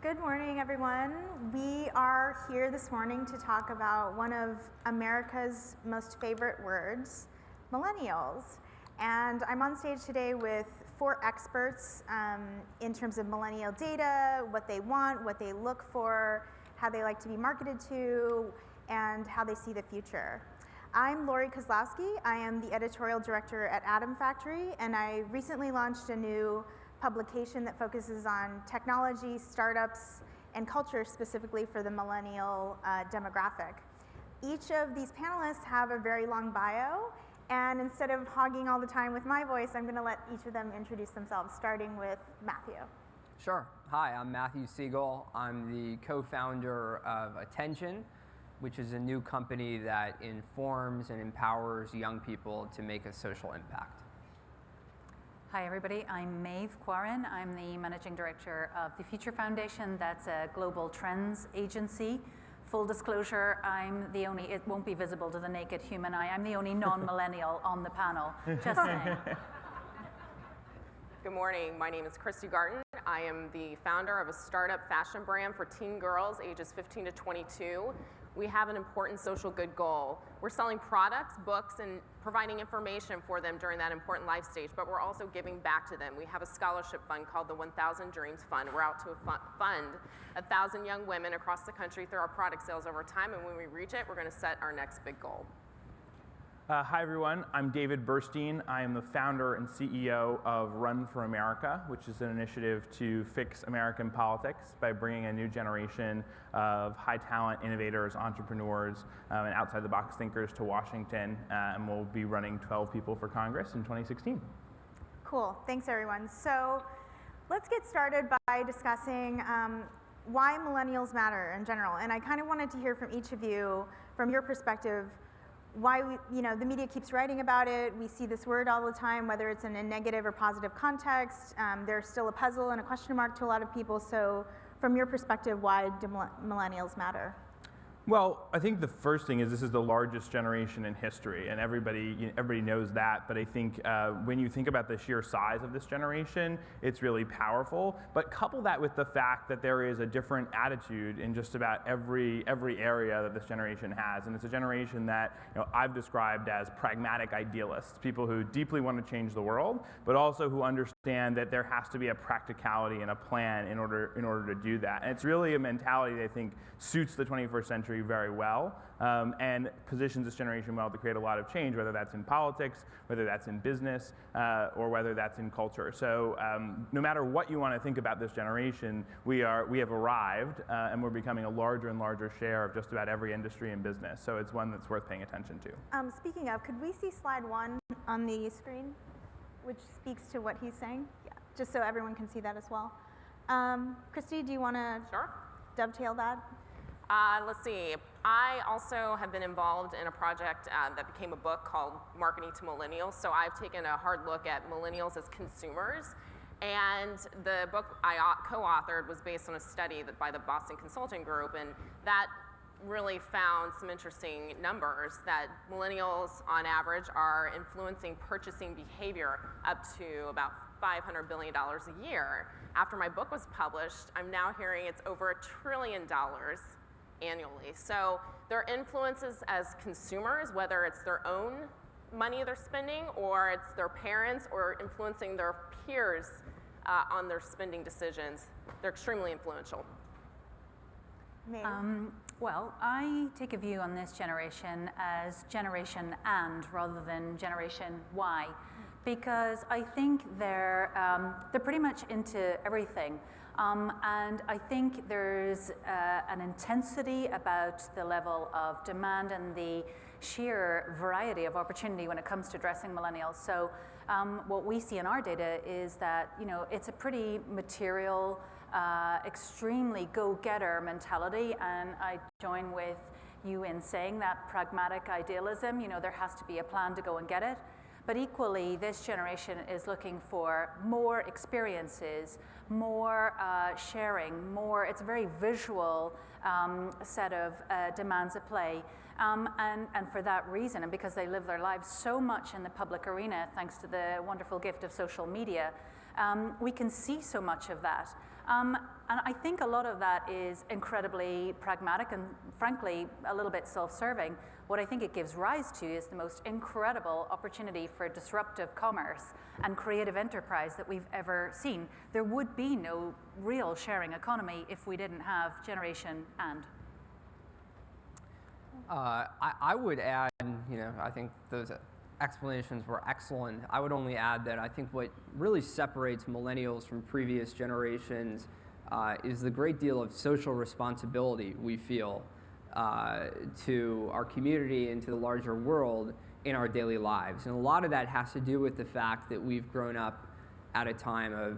Good morning, everyone. We are here this morning to talk about one of America's most favorite words, millennials. And I'm on stage today with 4 experts in terms of millennial data, what they want, what they look for, how they like to be marketed to, and how they see the future. I'm Lori Kozlowski. I am the editorial director at Atom Factory, and I recently launched a new publication that focuses on technology, startups, and culture specifically for the millennial demographic. Each of these panelists have a very long bio, and instead of hogging all the time with my voice, I'm going to let each of them introduce themselves, starting with Matthew. Sure. Hi, I'm Matthew Siegel. I'm the co-founder of Attention, which is a new company that informs and empowers young people to make a social impact. Hi everybody, I'm Maeve Quarren. I'm the Managing Director of the Future Foundation. That's a global trends agency. Full disclosure, I'm the only, it won't be visible to the naked human eye, I'm the only non-millennial on the panel, just saying. Good morning, my name is Christy Garten. I am the founder of a startup fashion brand for teen girls ages 15 to 22. We have an important social good goal. We're selling products, books, and providing information for them during that important life stage, but we're also giving back to them. We have a scholarship fund called the 1,000 Dreams Fund. We're out to fund 1,000 young women across the country through our product sales over time, and when we reach it, we're going to set our next big goal. Hi everyone, I'm David Burstein. I am the founder and CEO of Run for America, which is an initiative to fix American politics by bringing a new generation of high talent innovators, entrepreneurs, and outside the box thinkers to Washington, and we'll be running 12 people for Congress in 2016. Cool, thanks everyone. So let's get started by discussing why millennials matter in general. And I kind of wanted to hear from each of you, from your perspective, why the media keeps writing about it. We see this word all the time, whether it's in a negative or positive context. There's still a puzzle and a question mark to a lot of people. So from your perspective, why do millennials matter? Well, I think the first thing is this is the largest generation in history, and everybody knows that. But I think when you think about the sheer size of this generation, it's really powerful. But couple that with the fact that there is a different attitude in just about every area that this generation has, and it's a generation that I've described as pragmatic idealists, people who deeply want to change the world, but also who understand that there has to be a practicality and a plan in order to do that. And it's really a mentality that I think suits the 21st century very well, and positions this generation well to create a lot of change, whether that's in politics, whether that's in business, or whether that's in culture. So no matter what you want to think about this generation, we have arrived, and we're becoming a larger and larger share of just about every industry and business. So it's one that's worth paying attention to. Speaking of, could we see slide 1 on the screen, which speaks to what he's saying? Yeah, just so everyone can see that as well. Christy, do you want to dovetail that? Let's see. I also have been involved in a project that became a book called Marketing to Millennials. So I've taken a hard look at millennials as consumers. And the book I co-authored was based on a study by the Boston Consulting Group. And that really found some interesting numbers that millennials on average are influencing purchasing behavior up to about $500 billion a year. After my book was published, I'm now hearing it's over $1 trillion annually. So their influences as consumers, whether it's their own money they're spending or it's their parents or influencing their peers on their spending decisions, they're extremely influential. Well, I take a view on this generation as Generation And rather than Generation Y, because I think they're pretty much into everything. And I think there's an intensity about the level of demand and the sheer variety of opportunity when it comes to addressing millennials. So what we see in our data is that it's a pretty material, extremely go-getter mentality, and I join with you in saying that pragmatic idealism, there has to be a plan to go and get it. But equally, this generation is looking for more experiences, more sharing, more, it's a very visual set of demands at play. And for that reason, and because they live their lives so much in the public arena, thanks to the wonderful gift of social media, we can see so much of that. And I think a lot of that is incredibly pragmatic and frankly a little bit self-serving. What I think it gives rise to is the most incredible opportunity for disruptive commerce and creative enterprise that we've ever seen. There would be no real sharing economy if we didn't have Generation and. I would add, I think those explanations were excellent. I would only add that I think what really separates millennials from previous generations is the great deal of social responsibility we feel to our community and to the larger world in our daily lives. And a lot of that has to do with the fact that we've grown up at a time of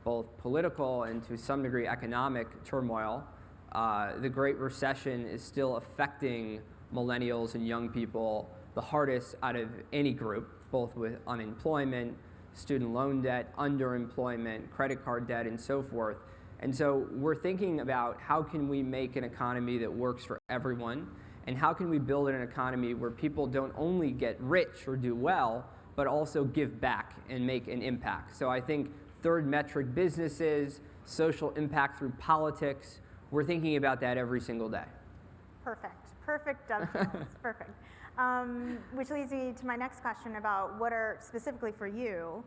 both political and to some degree economic turmoil. The Great Recession is still affecting millennials and young people the hardest out of any group, both with unemployment, student loan debt, underemployment, credit card debt, and so forth. And so we're thinking about how can we make an economy that works for everyone, and how can we build an economy where people don't only get rich or do well, but also give back and make an impact. So I think third metric businesses, social impact through politics, we're thinking about that every single day. Perfect dovetails, perfect. Which leads me to my next question about what are, specifically for you,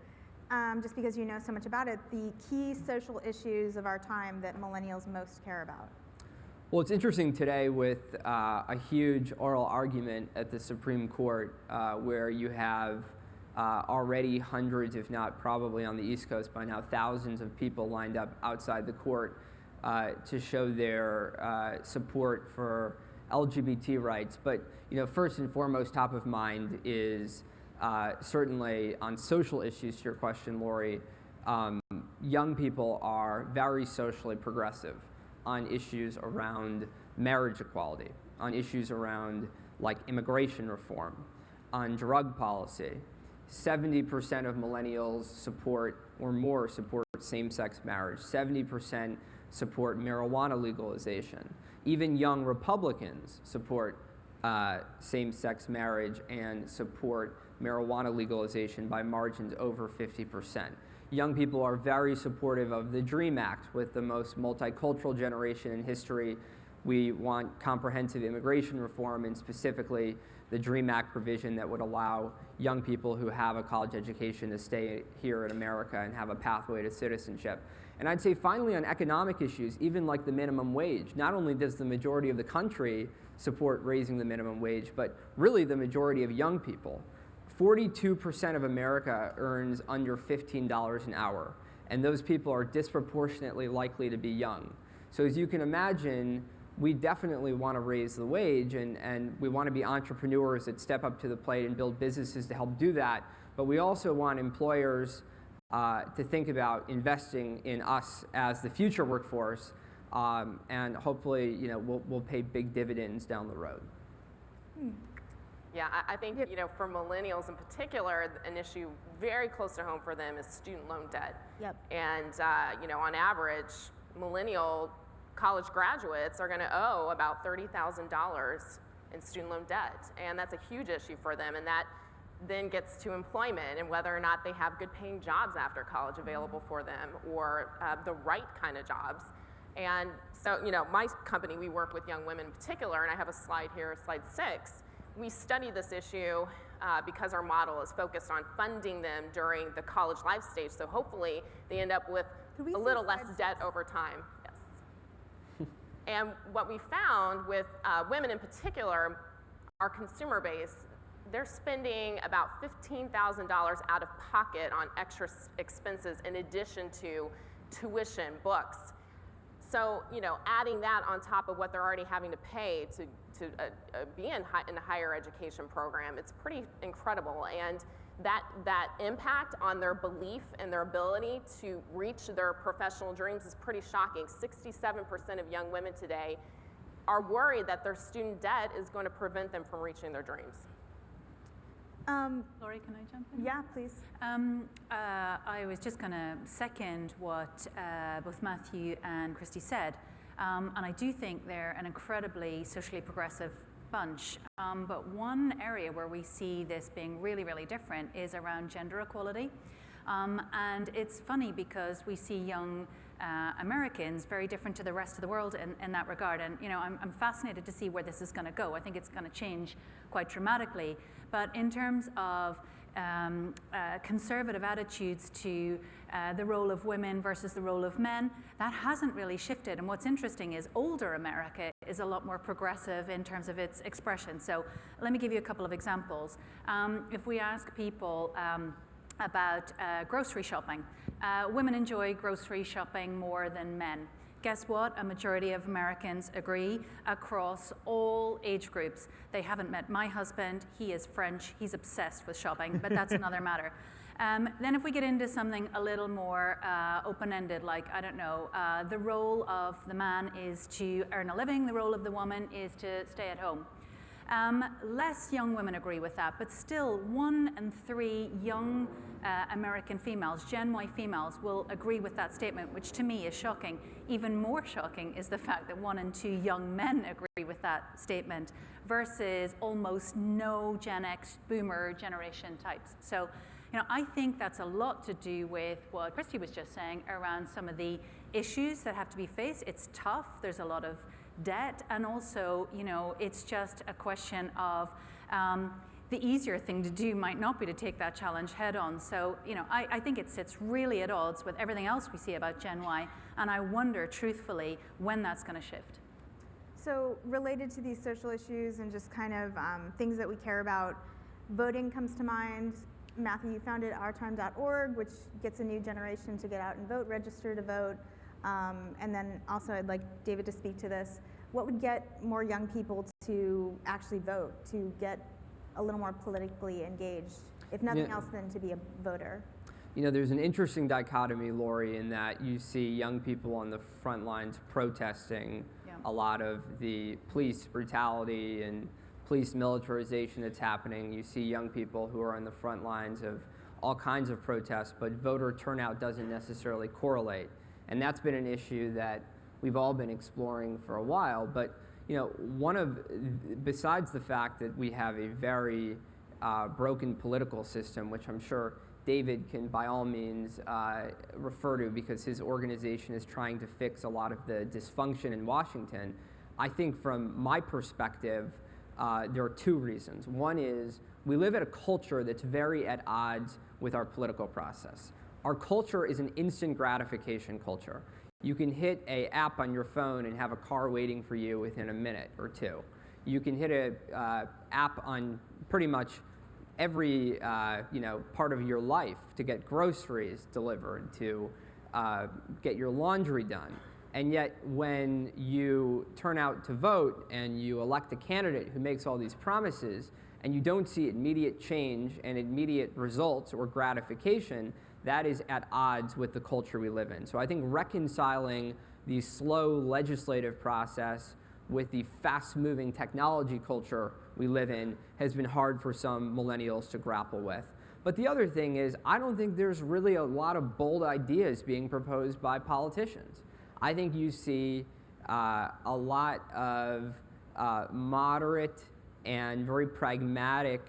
just because you know so much about it, the key social issues of our time that millennials most care about. Well, it's interesting today with a huge oral argument at the Supreme Court where you have already hundreds, if not probably on the East Coast by now, thousands of people lined up outside the court to show their support for LGBT rights. But first and foremost, top of mind is certainly on social issues, to your question, Lori. Young people are very socially progressive on issues around marriage equality, on issues around like immigration reform, on drug policy. 70% of millennials support or more support same-sex marriage. 70% support marijuana legalization. Even young Republicans support same-sex marriage and support marijuana legalization by margins over 50%. Young people are very supportive of the DREAM Act, with the most multicultural generation in history. We want comprehensive immigration reform, and specifically the DREAM Act provision that would allow young people who have a college education to stay here in America and have a pathway to citizenship. And I'd say finally on economic issues, even like the minimum wage, not only does the majority of the country support raising the minimum wage, but really the majority of young people. 42% of America earns under $15 an hour, and those people are disproportionately likely to be young. So as you can imagine, we definitely want to raise the wage, and we want to be entrepreneurs that step up to the plate and build businesses to help do that, but we also want employers to think about investing in us as the future workforce, and hopefully we'll pay big dividends down the road. Yeah, I think for millennials in particular, an issue very close to home for them is student loan debt. Yep. And on average, millennial college graduates are going to owe about $30,000 in student loan debt, and that's a huge issue for them. And that then gets to employment and whether or not they have good paying jobs after college available for them, or the right kind of jobs. And so, my company, we work with young women in particular, and I have a slide here, slide 6. We study this issue because our model is focused on funding them during the college life stage, so hopefully they end up with a little less debt over time. Yes. And what we found with women in particular, our consumer base, they're spending about $15,000 out of pocket on extra expenses in addition to tuition, books. So, adding that on top of what they're already having to pay to be in a higher education program, it's pretty incredible. And that impact on their belief and their ability to reach their professional dreams is pretty shocking. 67% of young women today are worried that their student debt is going to prevent them from reaching their dreams. Lori, can I jump in? Yeah, please. I was just going to second what both Matthew and Christy said. And I do think they're an incredibly socially progressive bunch. But one area where we see this being really, really different is around gender equality. And it's funny because we see young Americans, very different to the rest of the world in that regard. And I'm fascinated to see where this is going to go. I think it's going to change quite dramatically. But in terms of conservative attitudes to the role of women versus the role of men, that hasn't really shifted. And what's interesting is older America is a lot more progressive in terms of its expression. So let me give you a couple of examples. If we ask people about grocery shopping, women enjoy grocery shopping more than men. Guess what? A majority of Americans agree across all age groups. They haven't met my husband. He is French. He's obsessed with shopping, but that's another matter. Then if we get into something a little more open-ended, like, I don't know, the role of the man is to earn a living, the role of the woman is to stay at home. Less young women agree with that, but still 1 in 3 young American females, Gen Y females, will agree with that statement, which to me is shocking. Even more shocking is the fact that 1 in 2 young men agree with that statement versus almost no Gen X boomer generation types. So, I think that's a lot to do with what Christy was just saying around some of the issues that have to be faced. It's tough. There's a lot of debt, and also, it's just a question of the easier thing to do might not be to take that challenge head on. So, I think it sits really at odds with everything else we see about Gen Y, and I wonder, truthfully, when that's going to shift. So related to these social issues and just kind of things that we care about, voting comes to mind. Matthew, you founded ourtime.org, which gets a new generation to get out and vote, register to vote. And then also I'd like David to speak to this. What would get more young people to actually vote, to get a little more politically engaged, if nothing else than to be a voter? There's an interesting dichotomy, Lori, in that you see young people on the front lines protesting a lot of the police brutality and police militarization that's happening. You see young people who are on the front lines of all kinds of protests, but voter turnout doesn't necessarily correlate. And that's been an issue that we've all been exploring for a while. But besides the fact that we have a very broken political system, which I'm sure David can by all means refer to because his organization is trying to fix a lot of the dysfunction in Washington, I think from my perspective, there are 2 reasons. One is we live at a culture that's very at odds with our political process. Our culture is an instant gratification culture. You can hit an app on your phone and have a car waiting for you within a minute or 2. You can hit an app on pretty much every part of your life to get groceries delivered, to get your laundry done. And yet when you turn out to vote and you elect a candidate who makes all these promises and you don't see immediate change and immediate results or gratification, that is at odds with the culture we live in. So I think reconciling the slow legislative process with the fast-moving technology culture we live in has been hard for some millennials to grapple with. But the other thing is, I don't think there's really a lot of bold ideas being proposed by politicians. I think you see a lot of moderate and very pragmatic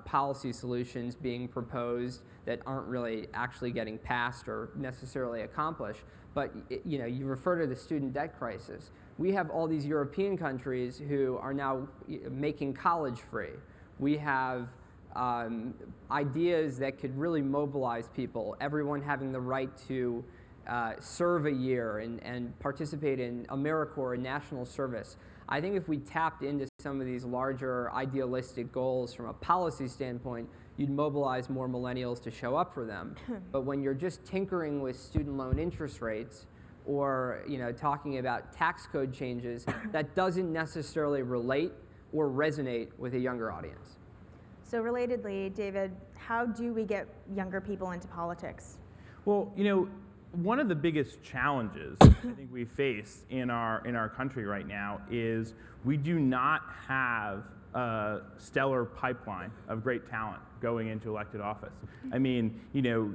policy solutions being proposed that aren't really actually getting passed or necessarily accomplished. But you refer to the student debt crisis. We have all these European countries who are now making college free. We have ideas that could really mobilize people, everyone having the right to serve a year and participate in AmeriCorps and national service. I think if we tapped into some of these larger idealistic goals from a policy standpoint, you'd mobilize more millennials to show up for them. But when you're just tinkering with student loan interest rates or talking about tax code changes, that doesn't necessarily relate or resonate with a younger audience. So relatedly, David, how do we get younger people into politics? Well, one of the biggest challenges I think we face in our country right now is we do not have a stellar pipeline of great talent going into elected office. I mean,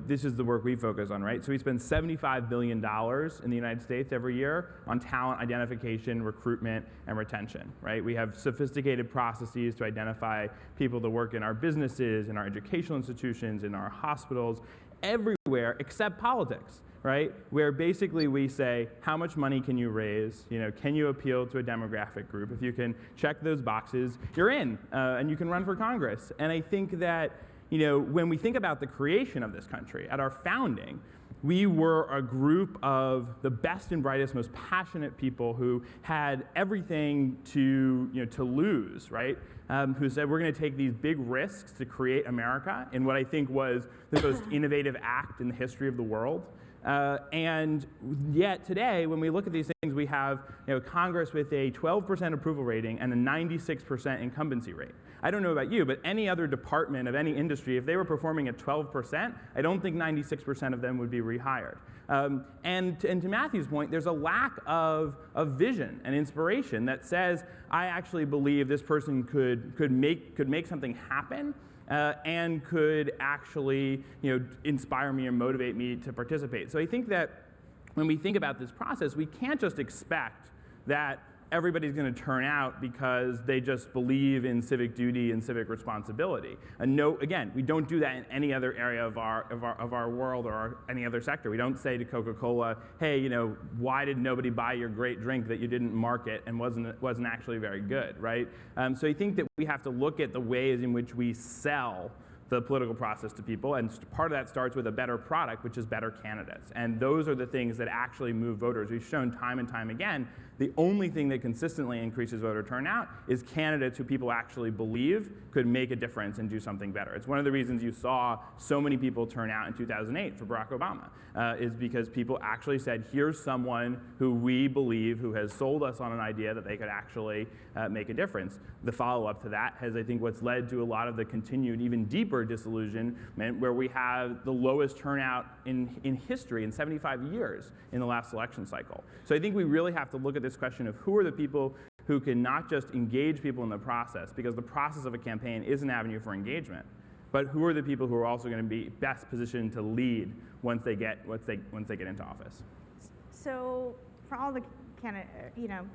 this is the work we focus on, right? So we spend $75 billion in the United States every year on talent identification, recruitment, and retention, right? We have sophisticated processes to identify people to work in our businesses, in our educational institutions, in our hospitals, everywhere except politics. right? Where basically we say, how much money can you raise? Can you appeal to a demographic group? If you can check those boxes, you're in, and you can run for Congress. And I think that, when we think about the creation of this country, at our founding, we were a group of the best and brightest, most passionate people who had everything to lose, right? Who said, we're going to take these big risks to create America in what I think was the most innovative act in the history of the world. And yet today, when we look at these things, we have Congress with a 12% approval rating and a 96% incumbency rate. I don't know about you, but any other department of any industry, if they were performing at 12%, I don't think 96% of them would be rehired. And to Matthew's point, there's a lack of vision and inspiration that says, I actually believe this person could make something happen. And could actually inspire me or motivate me to participate. So I think that when we think about this process, we can't just expect that everybody's going to turn out because they just believe in civic duty and civic responsibility. And no, again, we don't do that in any other area of our world or any other sector. We don't say to Coca-Cola, hey, why did nobody buy your great drink that you didn't market and wasn't actually very good, right? So I think that we have to look at the ways in which we sell the political process to people, and part of that starts with a better product, which is better candidates. And those are the things that actually move voters. We've shown time and time again, the only thing that consistently increases voter turnout is candidates who people actually believe could make a difference and do something better. It's one of the reasons you saw so many people turn out in 2008 for Barack Obama, is because people actually said, here's someone who we believe, who has sold us on an idea that they could actually make a difference. The follow-up to that has, I think, what's led to a lot of the continued, even deeper disillusionment, where we have the lowest turnout in history in 75 years in the last election cycle. So I think we really have to look at this question of who are the people who can not just engage people in the process, because the process of a campaign is an avenue for engagement, but who are the people who are also going to be best positioned to lead once they get into office. So for all the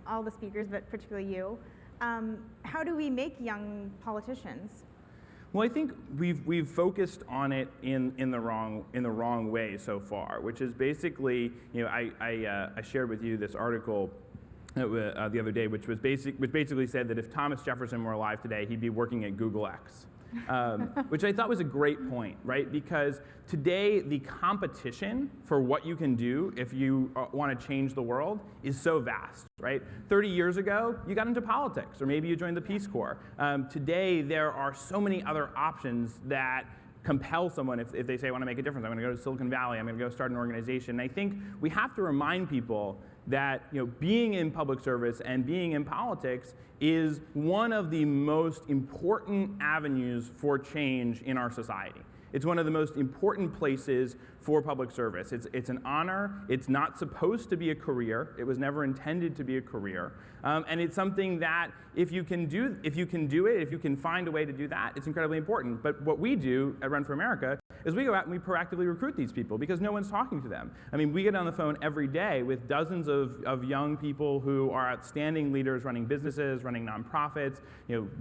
all the speakers, but particularly you, how do we make young politicians? Well, I think we've focused on it in the wrong way so far, which is basically, I shared with you this article the other day, which basically said that if Thomas Jefferson were alive today, he'd be working at Google X. Which I thought was a great point, right? Because today the competition for what you can do if you want to change the world is so vast, right? 30 years ago, you got into politics, or maybe you joined the Peace Corps. Today, there are so many other options that compel someone if they say, I want to make a difference. I'm going to go to Silicon Valley. I'm going to go start an organization. And I think we have to remind people that being in public service and being in politics is one of the most important avenues for change in our society. It's one of the most important places for public service. It's an honor. It's not supposed to be a career. It was never intended to be a career. And it's something that if you can do it, if you can find a way to do that, it's incredibly important. But what we do at Run for America is we go out and we proactively recruit these people because no one's talking to them. I mean, we get on the phone every day with dozens of young people who are outstanding leaders running businesses, running nonprofits,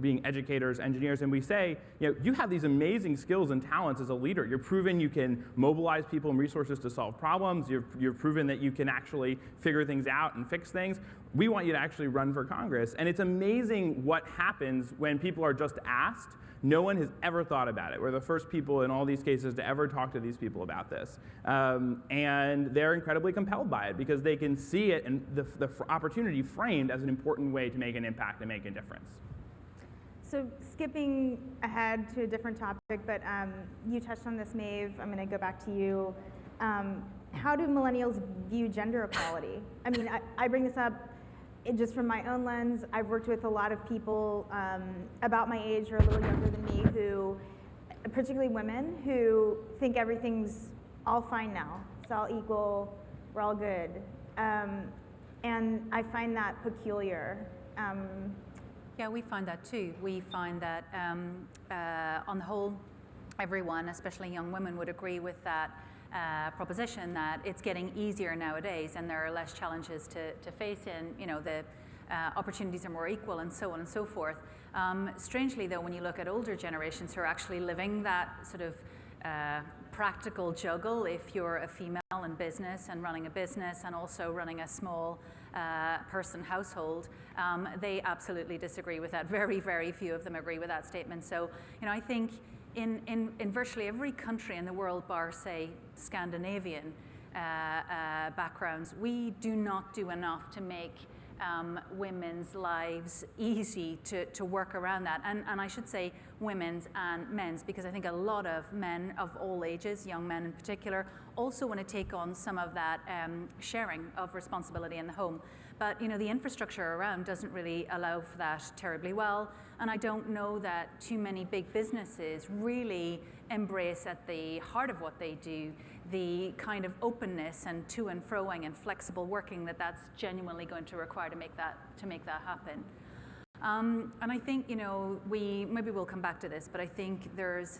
being educators, engineers, and we say, you have these amazing skills and talents as a leader. You're proven you can mobilize people and resources to solve problems. You're proven that you can actually figure things out and fix things. We want you to actually run for Congress. And it's amazing what happens when people are just asked. No one has ever thought about it. We're the first people in all these cases to ever talk to these people about this. And they're incredibly compelled by it because they can see it and the opportunity framed as an important way to make an impact and make a difference. So skipping ahead to a different topic, but you touched on this, Maeve. I'm going to go back to you. How do millennials view gender equality? I mean, I bring this up just from my own lens. I've worked with a lot of people about my age or a little younger than me who, particularly women, who think everything's all fine now. It's all equal. We're all good. And I find that peculiar. Yeah, we find that too. We find that on the whole, everyone, especially young women, would agree with that proposition that it's getting easier nowadays and there are less challenges to face in, the opportunities are more equal and so on and so forth. Strangely though, when you look at older generations who are actually living that sort of practical juggle if you're a female in business and running a business and also running a small person household. They absolutely disagree with that. Very, very few of them agree with that statement. So, I think in virtually every country in the world, bar, say, Scandinavian backgrounds, we do not do enough to make women's lives easy to work around that. And I should say women's and men's, because I think a lot of men of all ages, young men in particular, also want to take on some of that sharing of responsibility in the home. But the infrastructure around doesn't really allow for that terribly well. And I don't know that too many big businesses really embrace at the heart of what they do the kind of openness and to and froing and flexible working that's genuinely going to require to make that happen. And I think maybe we'll come back to this, but I think there's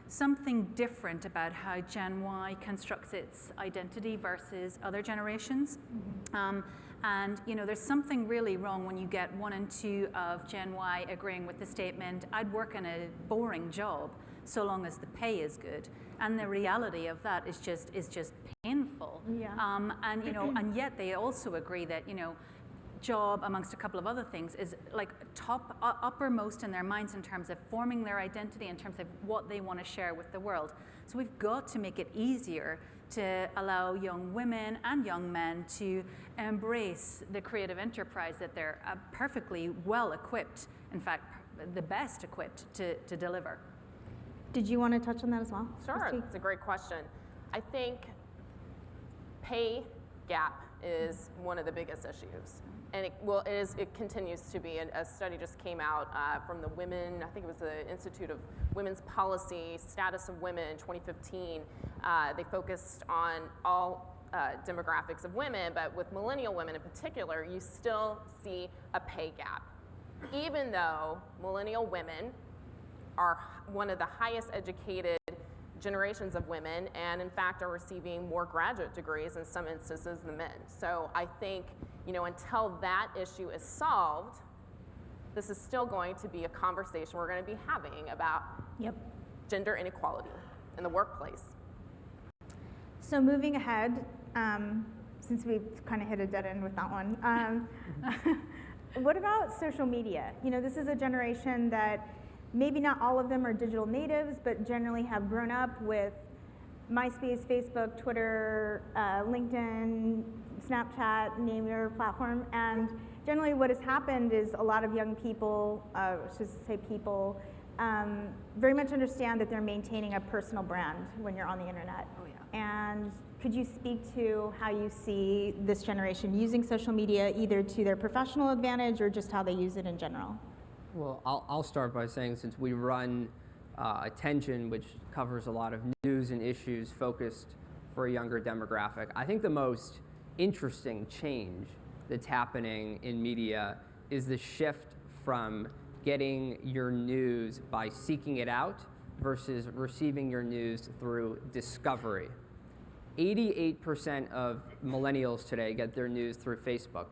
something different about how Gen Y constructs its identity versus other generations. And there's something really wrong when you get 1 and 2 of Gen Y agreeing with the statement, I'd work in a boring job so long as the pay is good. And the reality of that is just painful. Yeah. And yet they also agree that job, amongst a couple of other things, is like uppermost in their minds in terms of forming their identity, in terms of what they want to share with the world. So we've got to make it easier to allow young women and young men to embrace the creative enterprise that they're perfectly well equipped, in fact, the best equipped to deliver. Did you want to touch on that as well? Sure, it's a great question. I think pay gap is one of the biggest issues. And it continues to be. A study just came out from the Women, I think it was the Institute of Women's Policy, Status of Women in 2015. They focused on all demographics of women, but with millennial women in particular, you still see a pay gap. Even though millennial women are one of the highest educated generations of women, and in fact are receiving more graduate degrees in some instances than men. So I think, until that issue is solved, this is still going to be a conversation we're going to be having about gender inequality in the workplace. So moving ahead, since we've kind of hit a dead end with that one, what about social media? This is a generation that maybe not all of them are digital natives, but generally have grown up with MySpace, Facebook, Twitter, LinkedIn, Snapchat, name your platform. And generally what has happened is a lot of young people, very much understand that they're maintaining a personal brand when you're on the internet. Oh, yeah. And could you speak to how you see this generation using social media either to their professional advantage or just how they use it in general? Well, I'll start by saying, since we run Attention, which covers a lot of news and issues focused for a younger demographic, I think the most interesting change that's happening in media is the shift from getting your news by seeking it out versus receiving your news through discovery. 88% of millennials today get their news through Facebook,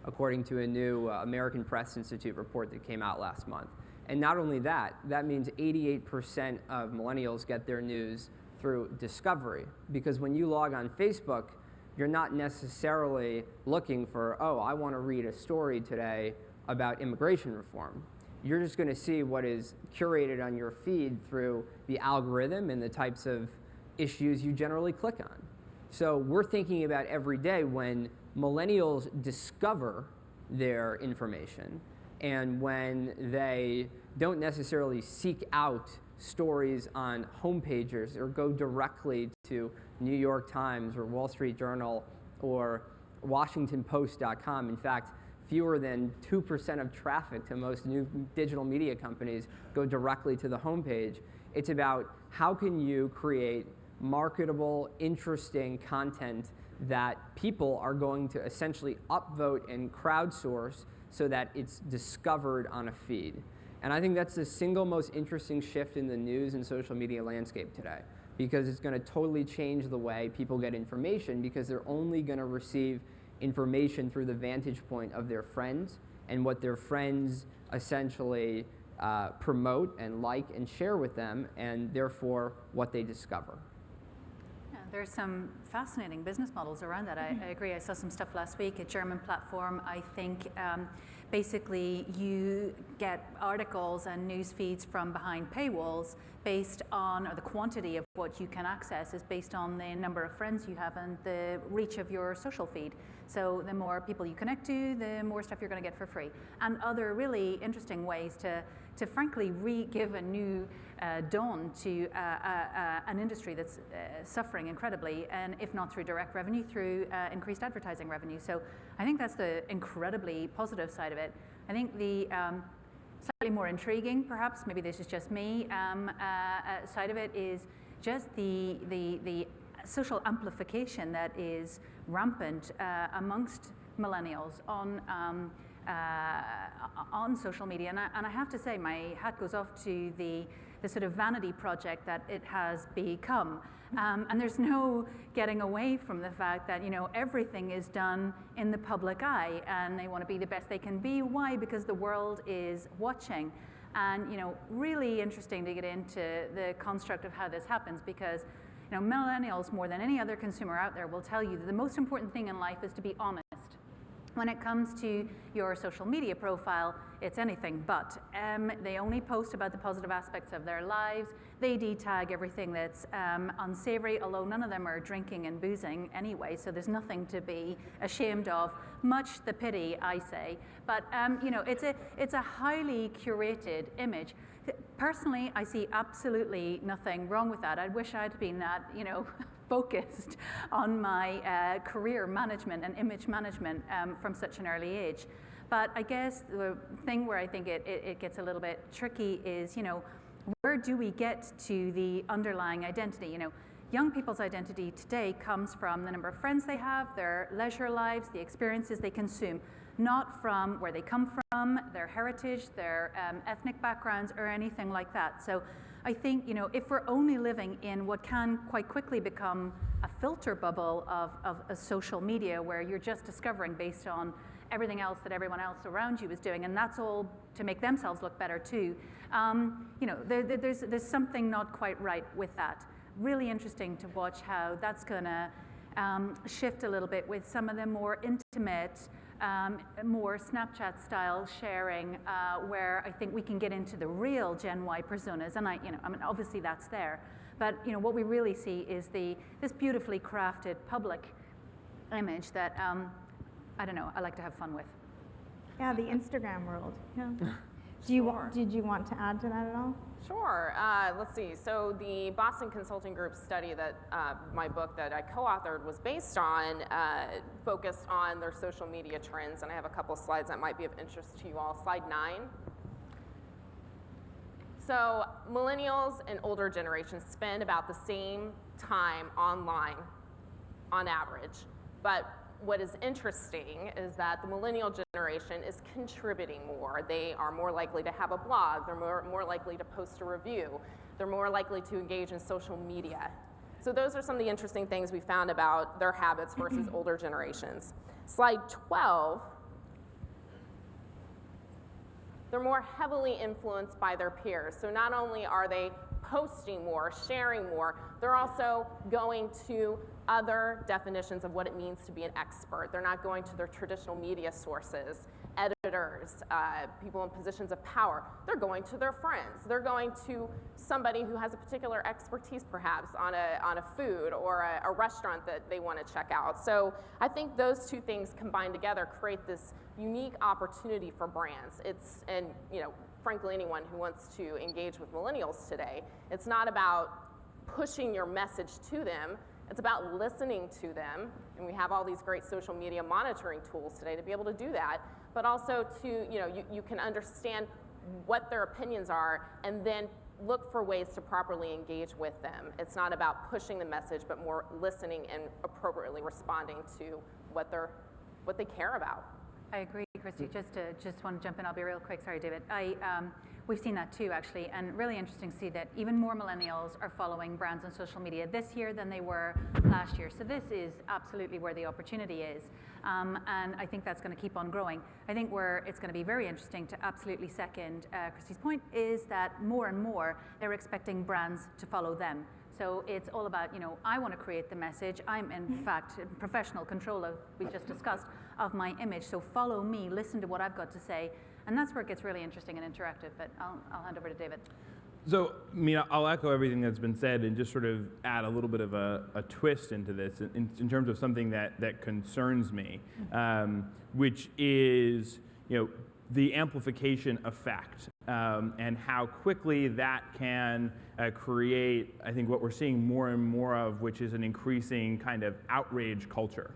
according to a new American Press Institute report that came out last month. And not only that, that means 88% of millennials get their news through discovery. Because when you log on Facebook, you're not necessarily looking for, oh, I want to read a story today about immigration reform. You're just going to see what is curated on your feed through the algorithm and the types of issues you generally click on. So we're thinking about every day when millennials discover their information and when they don't necessarily seek out stories on homepages or go directly to New York Times or Wall Street Journal or WashingtonPost.com. In fact, fewer than 2% of traffic to most new digital media companies go directly to the homepage. It's about how can you create marketable, interesting content that people are going to essentially upvote and crowdsource so that it's discovered on a feed. And I think that's the single most interesting shift in the news and social media landscape today, because it's going to totally change the way people get information, because they're only going to receive information through the vantage point of their friends and what their friends essentially promote and like and share with them, and therefore what they discover. Yeah, there's some fascinating business models around that. I agree. I saw some stuff last week, a German platform. I think basically you get articles and news feeds from behind paywalls based on, or the quantity of what you can access is based on the number of friends you have and the reach of your social feed. So the more people you connect to, the more stuff you're going to get for free. And other really interesting ways to frankly give a new dawn to an industry that's suffering incredibly, and if not through direct revenue, through increased advertising revenue. So I think that's the incredibly positive side of it. I think the slightly more intriguing, perhaps, maybe this is just me, side of it is just the social amplification that is rampant amongst millennials on social media. And I have to say, my hat goes off to the sort of vanity project that it has become. And there's no getting away from the fact that, you know, everything is done in the public eye, and they want to be the best they can be. Why? Because the world is watching. And, you know, really interesting to get into the construct of how this happens, because, you know, millennials, more than any other consumer out there, will tell you that the most important thing in life is to be honest. When it comes to your social media profile, it's anything but. They only post about the positive aspects of their lives. They de-tag everything that's unsavory, although none of them are drinking and boozing anyway, so there's nothing to be ashamed of. Much the pity, I say. But you know, it's a highly curated image. Personally, I see absolutely nothing wrong with that. I wish I'd been that, you know, focused on my career management and image management from such an early age. But I guess the thing where I think it gets a little bit tricky is, you know, where do we get to the underlying identity? You know, young people's identity today comes from the number of friends they have, their leisure lives, the experiences they consume, not from where they come from, their heritage, their ethnic backgrounds, or anything like that. So I think, you know, if we're only living in what can quite quickly become a filter bubble of a social media where you're just discovering based on everything else that everyone else around you is doing, and that's all to make themselves look better too, you know, there's something not quite right with that. Really interesting to watch how that's going to shift a little bit with some of the more intimate, more Snapchat style sharing, where I think we can get into the real Gen Y personas. And I mean, obviously that's there, but you know, what we really see is this beautifully crafted public image that I don't know, I like to have fun with. Yeah, the Instagram world. Yeah. Did you want to add to that at all? Sure. Let's see. So the Boston Consulting Group study that my book that I co-authored was based on focused on their social media trends, and I have a couple slides that might be of interest to you all. Slide 9. So millennials and older generations spend about the same time online on average, but what is interesting is that the millennial generation is contributing more. They are more likely to have a blog. They're more likely to post a review. They're more likely to engage in social media. So those are some of the interesting things we found about their habits versus older generations. Slide 12. They're more heavily influenced by their peers. So not only are they posting more, sharing more, they're also going to other definitions of what it means to be an expert. They're not going to their traditional media sources, editors, people in positions of power. They're going to their friends. They're going to somebody who has a particular expertise perhaps on a food or a restaurant that they want to check out. So I think those two things combined together create this unique opportunity for brands. And you know, frankly, anyone who wants to engage with millennials today, it's not about pushing your message to them. It's about listening to them, and we have all these great social media monitoring tools today to be able to do that, but also to, you know, you can understand what their opinions are and then look for ways to properly engage with them. It's not about pushing the message, but more listening and appropriately responding to what they care about. I agree, Christy. Just want to jump in. I'll be real quick. Sorry, David. We've seen that too, actually, and really interesting to see that even more millennials are following brands on social media this year than they were last year. So this is absolutely where the opportunity is. And I think that's going to keep on growing. I think where it's going to be very interesting, to absolutely second Christy's point, is that more and more they're expecting brands to follow them. So it's all about, I want to create the message. I'm in fact in professional control of, we just discussed, of my image. So follow me, listen to what I've got to say. And that's where it gets really interesting and interactive. But I'll hand over to David. So, I'll echo everything that's been said and just sort of add a little bit of a twist into this in terms of something that concerns me, which is, the amplification effect and how quickly that can create, I think, what we're seeing more and more of, which is an increasing kind of outrage culture,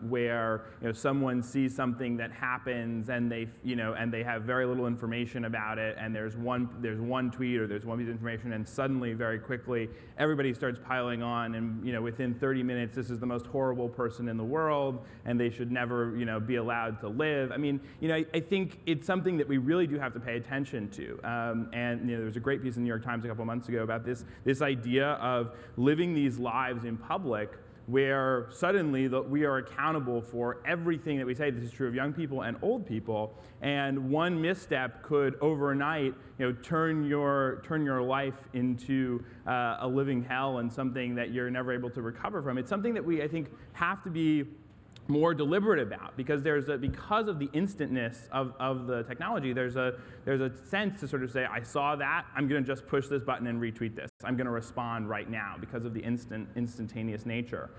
where someone sees something that happens and they have very little information about it, and there's one tweet or there's one piece of information, and suddenly, very quickly, everybody starts piling on, and within 30 minutes, this is the most horrible person in the world, and they should never be allowed to live. I think it's something that we really do have to pay attention to. And there was a great piece in the New York Times a couple months ago about this idea of living these lives in public where suddenly we are accountable for everything that we say. This is true of young people and old people, and one misstep could overnight turn your life into a living hell and something that you're never able to recover from. It's something that we, I think, have to be more deliberate about, because because of the instantness of the technology, there's a sense to sort of say, I saw that, I'm going to just push this button and retweet this. I'm going to respond right now because of the instantaneous nature.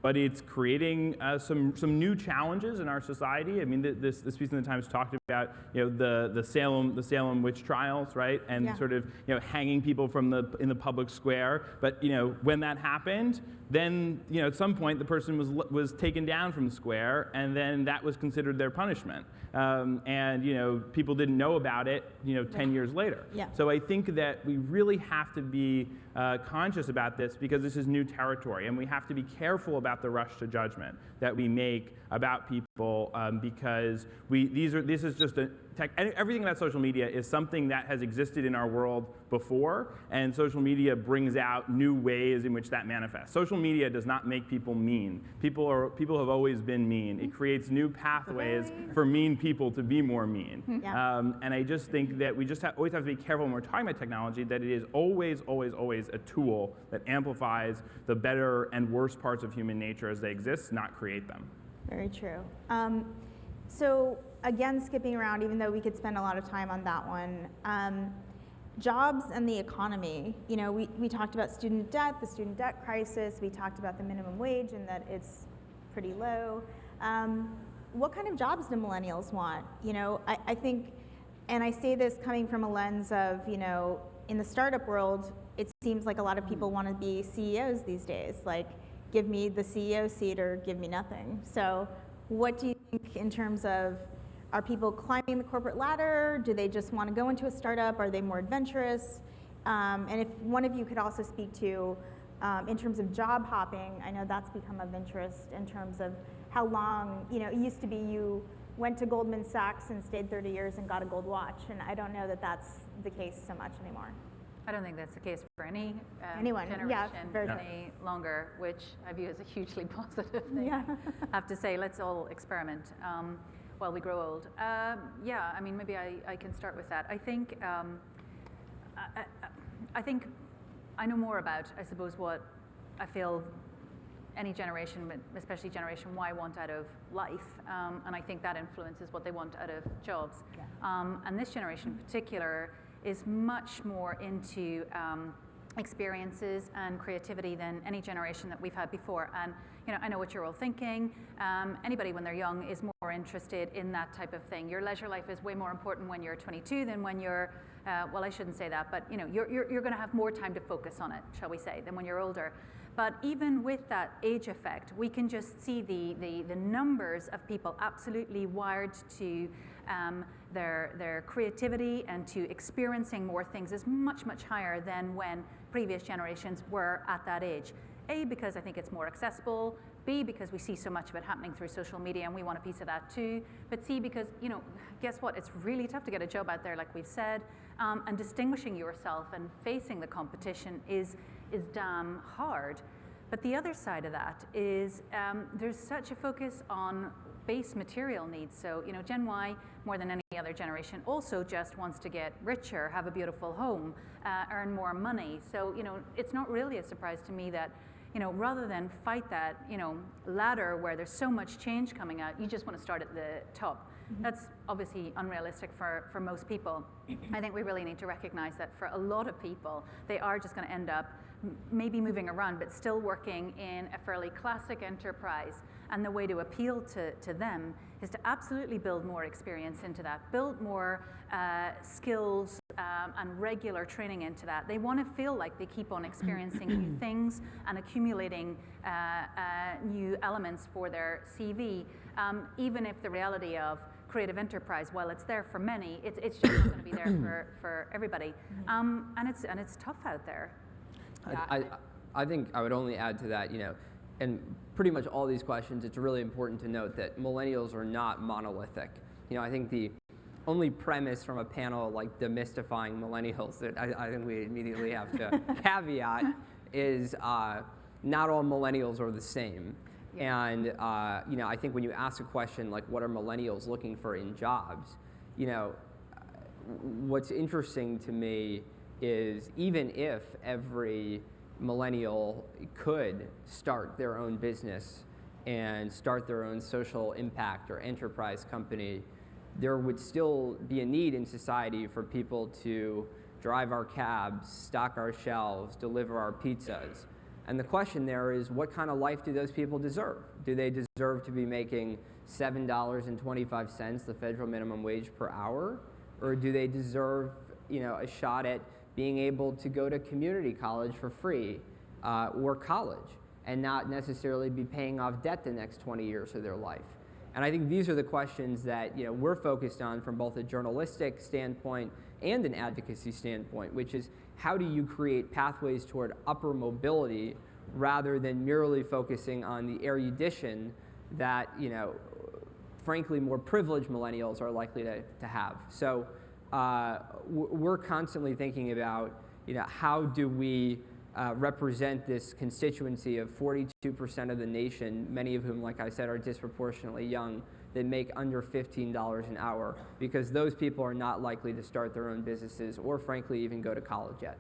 But it's creating some new challenges in our society. This piece in the Times talked about the Salem witch trials, right? And sort of hanging people in the public square. But when that happened, then at some point the person was taken down from the square, and then that was considered their punishment. And people didn't know about it 10 years later. Yeah. So I think that we really have to be conscious about this, because this is new territory, and we have to be careful about the rush to judgment that we make about people, because this is just everything about social media is something that has existed in our world before, and social media brings out new ways in which that manifests. Social media does not make people mean. People have always been mean. It creates new pathways for mean people to be more mean. Yeah. And I just think that we just always have to be careful when we're talking about technology, that it is always, always, always a tool that amplifies the better and worst parts of human nature as they exist, not create them. Very true. So again, skipping around, even though we could spend a lot of time on that one, jobs and the economy. We talked about student debt, the student debt crisis. We talked about the minimum wage and that it's pretty low. What kind of jobs do millennials want? I think, and I say this coming from a lens of, in the startup world, it seems like a lot of people want to be CEOs these days. Like, give me the CEO seat or give me nothing. So what do you think in terms of, are people climbing the corporate ladder? Do they just want to go into a startup? Are they more adventurous? And if one of you could also speak to, in terms of job hopping, I know that's become of interest in terms of how long, it used to be you went to Goldman Sachs and stayed 30 years and got a gold watch, and I don't know that that's the case so much anymore. I don't think that's the case for any anyone generation yeah, any longer, which I view as a hugely positive thing. Yeah. I have to say, let's all experiment while we grow old. Maybe I can start with that. I think I know more about, I suppose, what I feel any generation, but especially Generation Y, want out of life, and I think that influences what they want out of jobs. Yeah. And this generation in particular is much more into experiences and creativity than any generation that we've had before. And I know what you're all thinking. Anybody when they're young is more interested in that type of thing. Your leisure life is way more important when you're 22 than when you're, well, I shouldn't say that, but you're going to have more time to focus on it, shall we say, than when you're older. But even with that age effect, we can just see the numbers of people absolutely wired to their creativity and to experiencing more things is much, much higher than when previous generations were at that age. A, because I think it's more accessible. B, because we see so much of it happening through social media and we want a piece of that too. But C, because, guess what? It's really tough to get a job out there, like we've said. And distinguishing yourself and facing the competition is damn hard. But the other side of that is there's such a focus on base material needs. So, Gen Y, more than any other generation, also just wants to get richer, have a beautiful home, earn more money. So, it's not really a surprise to me that, rather than fight that, ladder where there's so much change coming out, you just want to start at the top. That's obviously unrealistic for most people. I think we really need to recognize that for a lot of people, they are just going to end up maybe moving around, but still working in a fairly classic enterprise. And the way to appeal to them is to absolutely build more experience into that, build more skills and regular training into that. They want to feel like they keep on experiencing new things and accumulating new elements for their CV, even if the reality of creative enterprise, while it's there for many, it's just not going to be there for everybody. And it's tough out there. Yeah. I think I would only add to that, and pretty much all these questions, it's really important to note that millennials are not monolithic. I think the only premise from a panel like Demystifying Millennials that I think we immediately have to caveat is not all millennials are the same. Yeah. And I think when you ask a question like, what are millennials looking for in jobs, what's interesting to me is even if every millennial could start their own business and start their own social impact or enterprise company, there would still be a need in society for people to drive our cabs, stock our shelves, deliver our pizzas. And the question there is, what kind of life do those people deserve? Do they deserve to be making $7.25, the federal minimum wage per hour? Or do they deserve, a shot at being able to go to community college for free or college and not necessarily be paying off debt the next 20 years of their life? And I think these are the questions that we're focused on from both a journalistic standpoint and an advocacy standpoint, which is how do you create pathways toward upper mobility rather than merely focusing on the erudition that frankly more privileged millennials are likely to have. So we're constantly thinking about how do we represent this constituency of 42% of the nation, many of whom, like I said, are disproportionately young, that make under $15 an hour, because those people are not likely to start their own businesses or frankly even go to college yet.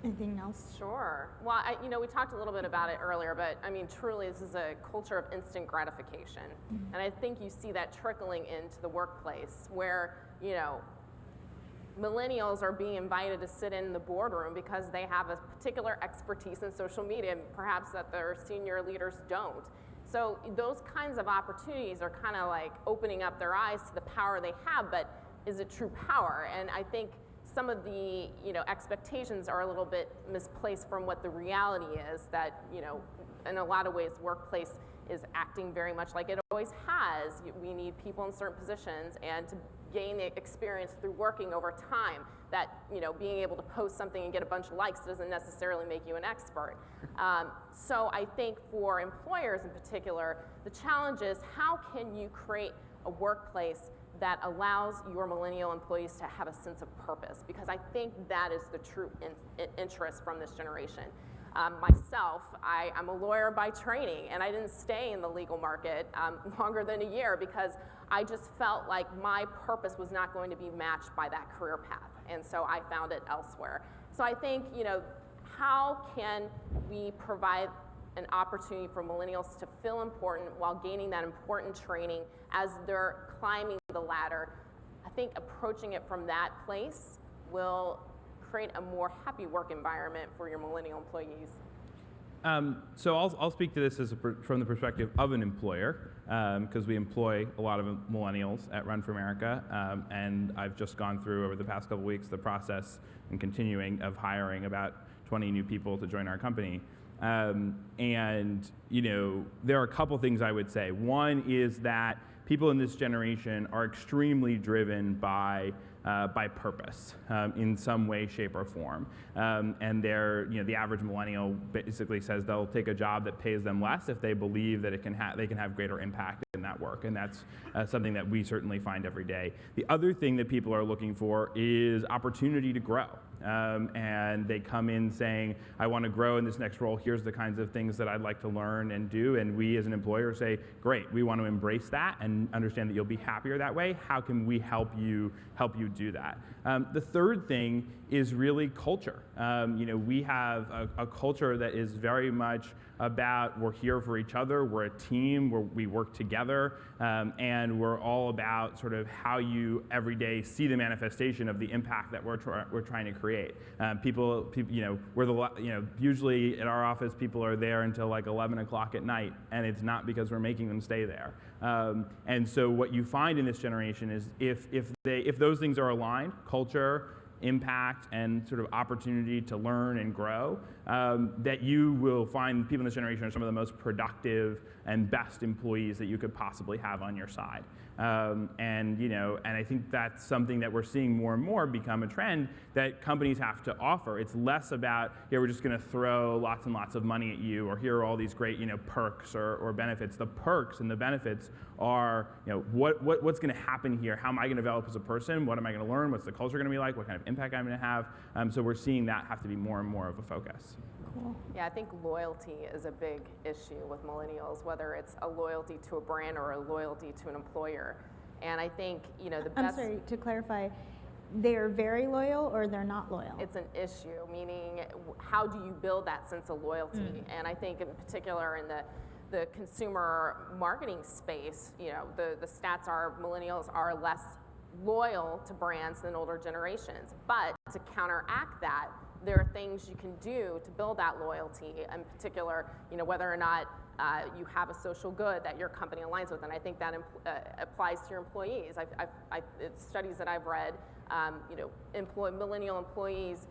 Anything else? Sure. Well, we talked a little bit about it earlier, but truly this is a culture of instant gratification. And I think you see that trickling into the workplace where, millennials are being invited to sit in the boardroom because they have a particular expertise in social media, perhaps that their senior leaders don't. So those kinds of opportunities are kind of like opening up their eyes to the power they have, but is it true power? And I think some of the expectations are a little bit misplaced from what the reality is, that in a lot of ways workplace is acting very much like it always has. We need people in certain positions, and to gain the experience through working over time, that being able to post something and get a bunch of likes doesn't necessarily make you an expert. So I think for employers in particular, the challenge is how can you create a workplace that allows your millennial employees to have a sense of purpose? Because I think that is the true interest from this generation. Myself, I'm a lawyer by training, and I didn't stay in the legal market longer than a year because I just felt like my purpose was not going to be matched by that career path, and so I found it elsewhere. So I think, how can we provide an opportunity for millennials to feel important while gaining that important training as they're climbing the ladder? I think approaching it from that place will create a more happy work environment for your millennial employees. So I'll speak to this from the perspective of an employer, because we employ a lot of millennials at Run for America, and I've just gone through over the past couple weeks the process and continuing of hiring about 20 new people to join our company. And there are a couple things I would say. One is that people in this generation are extremely driven by by purpose in some way, shape, or form. And they're, the average millennial basically says they'll take a job that pays them less if they believe that they can have greater impact in that work. And that's something that we certainly find every day. The other thing that people are looking for is opportunity to grow. And they come in saying, I want to grow in this next role. Here's the kinds of things that I'd like to learn and do. And we as an employer say, great, we want to embrace that and understand that you'll be happier that way. How can we help you do that? The third thing is really culture. We have a culture that is very much about we're here for each other, we're a team, we work together, and we're all about sort of how you every day see the manifestation of the impact that we're trying to create. People, usually at our office people are there until like 11 o'clock at night, and it's not because we're making them stay there. And so what you find in this generation is if those things are aligned, culture, impact, and sort of opportunity to learn and grow, that you will find people in this generation are some of the most productive and best employees that you could possibly have on your side. And I think that's something that we're seeing more and more become a trend that companies have to offer. It's less about, we're just going to throw lots and lots of money at you, or here are all these great, perks or benefits. The perks and the benefits are, what's going to happen here? How am I going to develop as a person? What am I going to learn? What's the culture going to be like? What kind of impact I'm going to have? So we're seeing that have to be more and more of a focus. Cool. Yeah, I think loyalty is a big issue with millennials, whether it's a loyalty to a brand or a loyalty to an employer. And I think, the best... I'm sorry, to clarify, they're very loyal or they're not loyal? It's an issue, meaning how do you build that sense of loyalty? And I think in particular in the consumer marketing space, the stats are millennials are less loyal to brands than older generations. But to counteract that, there are things you can do to build that loyalty, in particular, whether or not you have a social good that your company aligns with, and I think that applies to your employees. Studies that I've read, millennial employees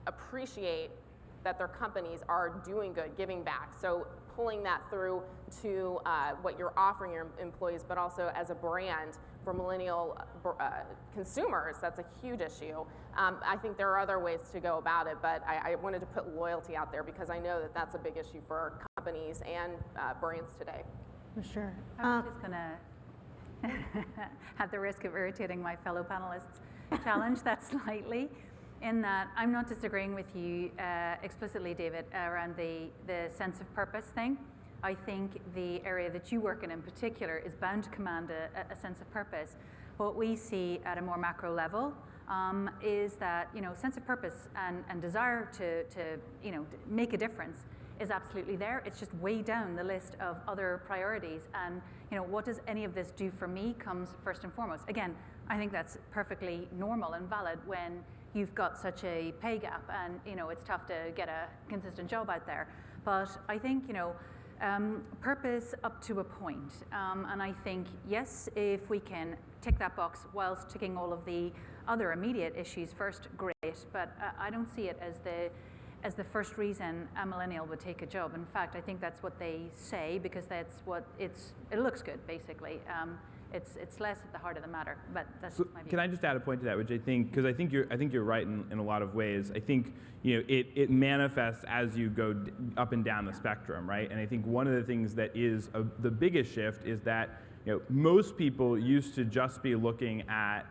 appreciate that their companies are doing good, giving back. So pulling that through to what you're offering your employees, but also as a brand for millennial consumers, that's a huge issue. I think there are other ways to go about it, but I wanted to put loyalty out there because I know that that's a big issue for companies and brands today. For sure. I was just going to, at the risk of irritating my fellow panelists, challenge that slightly, in that I'm not disagreeing with you explicitly, David, around the sense of purpose thing. I think the area that you work in particular is bound to command a sense of purpose. What we see at a more macro level is that sense of purpose and desire to make a difference is absolutely there. It's just way down the list of other priorities. And what does any of this do for me comes first and foremost. Again, I think that's perfectly normal and valid when you've got such a pay gap and it's tough to get a consistent job out there. But I think purpose up to a point. And I think, yes, if we can tick that box whilst ticking all of the other immediate issues first, great. But I don't see it as the first reason a millennial would take a job. In fact, I think that's what they say because that's what it looks good, basically. It's less at the heart of the matter, but that's just my view. Can I just add a point to that, which I think you're right in a lot of ways. I think it manifests as you go up and down the spectrum, right? And I think one of the things that is the biggest shift is that most people used to just be looking at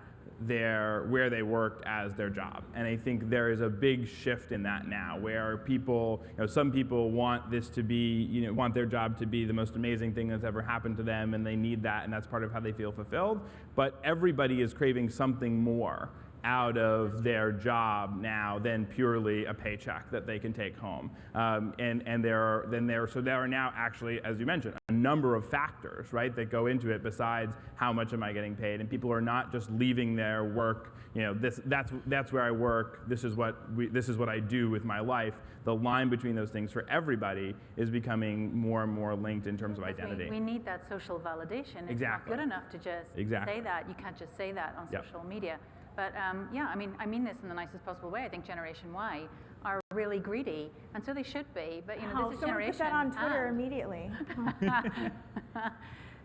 where they worked as their job. And I think there is a big shift in that now where people, some people want this to be, want their job to be the most amazing thing that's ever happened to them and they need that and that's part of how they feel fulfilled. But everybody is craving something more out of their job now than purely a paycheck that they can take home. So there are now actually, as you mentioned, a number of factors, right, that go into it besides how much am I getting paid. And people are not just leaving their work, that's where I work, this is what I do with my life. The line between those things for everybody is becoming more and more linked in terms of identity. We need that social validation. It's not good enough to just say that. You can't just say that on social media. But I mean this in the nicest possible way. I think Generation Y are really greedy, and so they should be. But this is generation. Put that on Twitter immediately.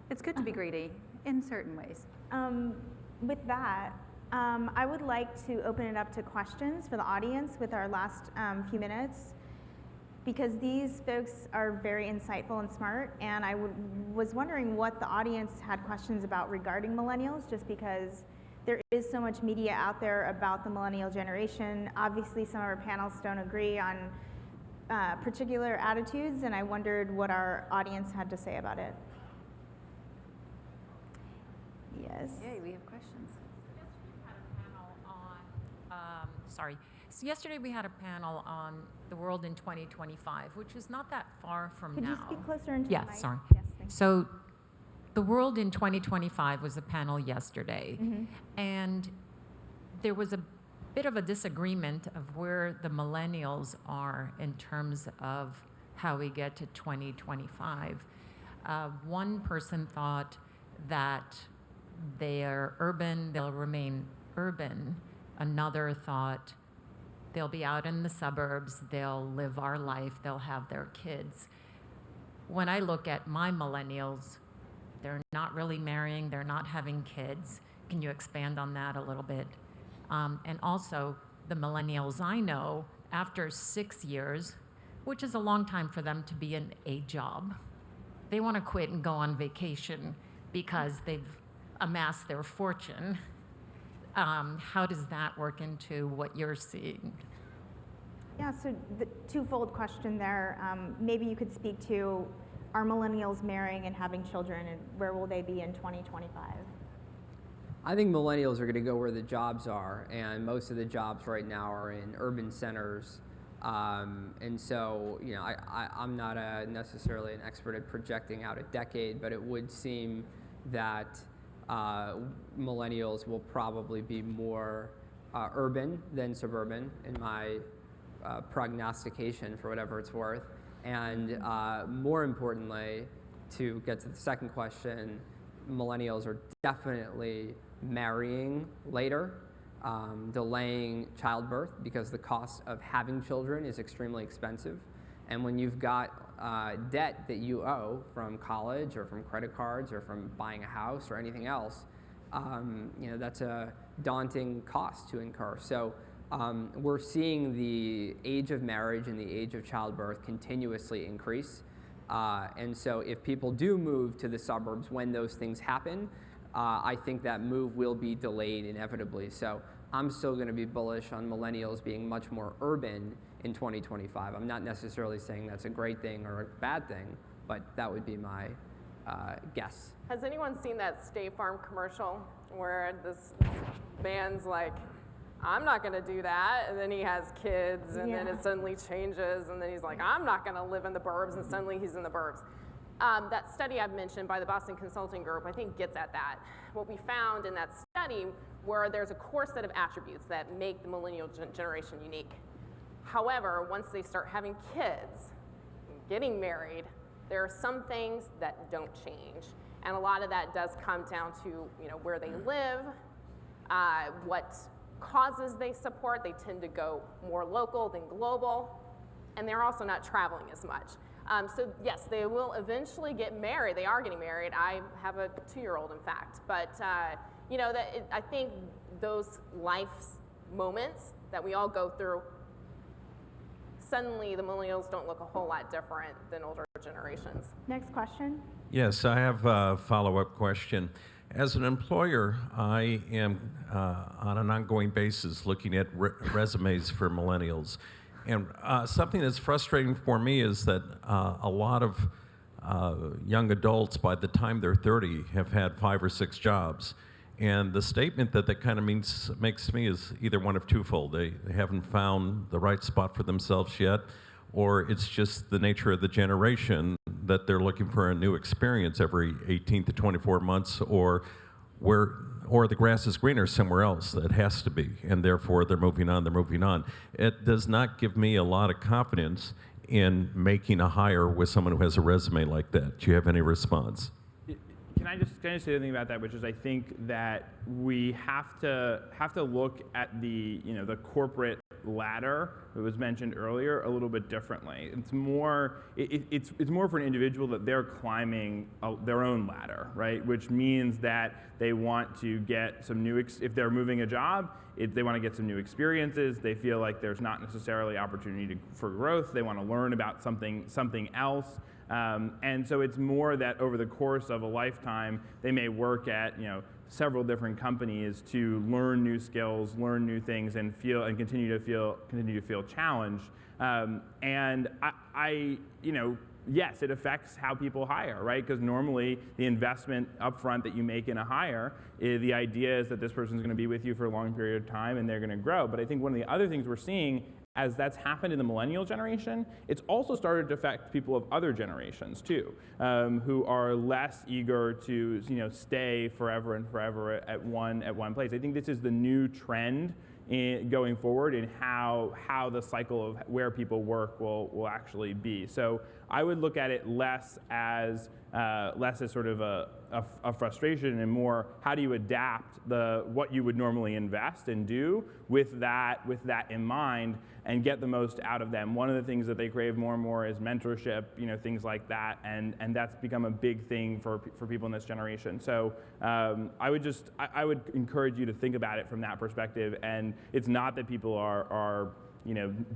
It's good to be greedy in certain ways. With that, I would like to open it up to questions for the audience with our last few minutes, because these folks are very insightful and smart, and I was wondering what the audience had questions about regarding millennials, just because there is so much media out there about the millennial generation. Obviously, some of our panelists don't agree on particular attitudes, and I wondered what our audience had to say about it. Yes? Yay, we have questions. So yesterday we had a panel on the world in 2025, which is not that far from Could now. you speak closer into Yeah, the mic? sorry. Yes, thank you. So the world in 2025 was a panel yesterday, and there was a bit of a disagreement of where the millennials are in terms of how we get to 2025. One person thought that they're urban, they'll remain urban. Another thought they'll be out in the suburbs, they'll live our life, they'll have their kids. When I look at my millennials, they're not really marrying, they're not having kids. Can you expand on that a little bit? And also, the millennials I know, after 6 years, which is a long time for them to be in a job, they want to quit and go on vacation because they've amassed their fortune. How does that work into what you're seeing? Yeah, so the twofold question there. Maybe you could speak to, are millennials marrying and having children, and where will they be in 2025? I think millennials are going to go where the jobs are, and most of the jobs right now are in urban centers. And so, you know, I'm not necessarily an expert at projecting out a decade, but it would seem that millennials will probably be more urban than suburban in my prognostication, for whatever it's worth. And more importantly, to get to the second question, millennials are definitely marrying later, delaying childbirth because the cost of having children is extremely expensive. And when you've got debt that you owe from college or from credit cards or from buying a house or anything else, you know, that's a daunting cost to incur. So we're seeing the age of marriage and the age of childbirth continuously increase. And so if people do move to the suburbs when those things happen, I think that move will be delayed inevitably. So I'm still going to be bullish on millennials being much more urban in 2025. I'm not necessarily saying that's a great thing or a bad thing, but that would be my guess. Has anyone seen that State Farm commercial where this man's like, I'm not going to do that, and then he has kids, and then it suddenly changes, and then he's like, I'm not going to live in the burbs, and suddenly he's in the burbs. That study I've mentioned by the Boston Consulting Group, I think, gets at that. What we found in that study were there's a core set of attributes that make the millennial generation unique. However, once they start having kids, getting married, there are some things that don't change. And a lot of that does come down to, you know, where they live, what causes they support. They tend to go more local than global, and they're also not traveling as much. So yes, they will eventually get married. They are getting married. I have a 2-year-old, in fact. But you know, I think those life moments that we all go through, suddenly the millennials don't look a whole lot different than older generations. Next question. Yes, I have a follow-up question. As an employer, I am on an ongoing basis looking at resumes for millennials. And something that's frustrating for me is that a lot of young adults, by the time they're 30, have had 5 or 6 jobs. And the statement that kind of makes me is either one of twofold. They haven't found the right spot for themselves yet, or it's just the nature of the generation that they're looking for a new experience every 18 to 24 months, or the grass is greener somewhere else. That has to be, and therefore they're moving on. It does not give me a lot of confidence in making a hire with someone who has a resume like that. Do you have any response? Can I just say something about that, which is I think that we have to look at the, you know, the corporate ladder that was mentioned earlier a little bit differently. It's more it's more for an individual that they're climbing their own ladder, right? Which means that they want to get some new if they're moving a job, they want to get some new experiences. They feel like there's not necessarily opportunity for growth. They want to learn about something else. And so it's more that over the course of a lifetime, they may work at several different companies to learn new skills, learn new things, and continue to feel challenged. And yes, it affects how people hire, right? Because normally the investment upfront that you make in a hire, the idea is that this person's going to be with you for a long period of time and they're going to grow. But I think one of the other things we're seeing as that's happened in the millennial generation, it's also started to affect people of other generations too, who are less eager to stay forever and forever at one place. I think this is the new trend going forward in how the cycle of where people work will actually be. So I would look at it less as sort of a frustration and more how do you adapt what you would normally invest and do with that in mind and get the most out of them. One of the things that they crave more and more is mentorship, things like that, and that's become a big thing for people in this generation. So I would encourage you to think about it from that perspective. And it's not that people are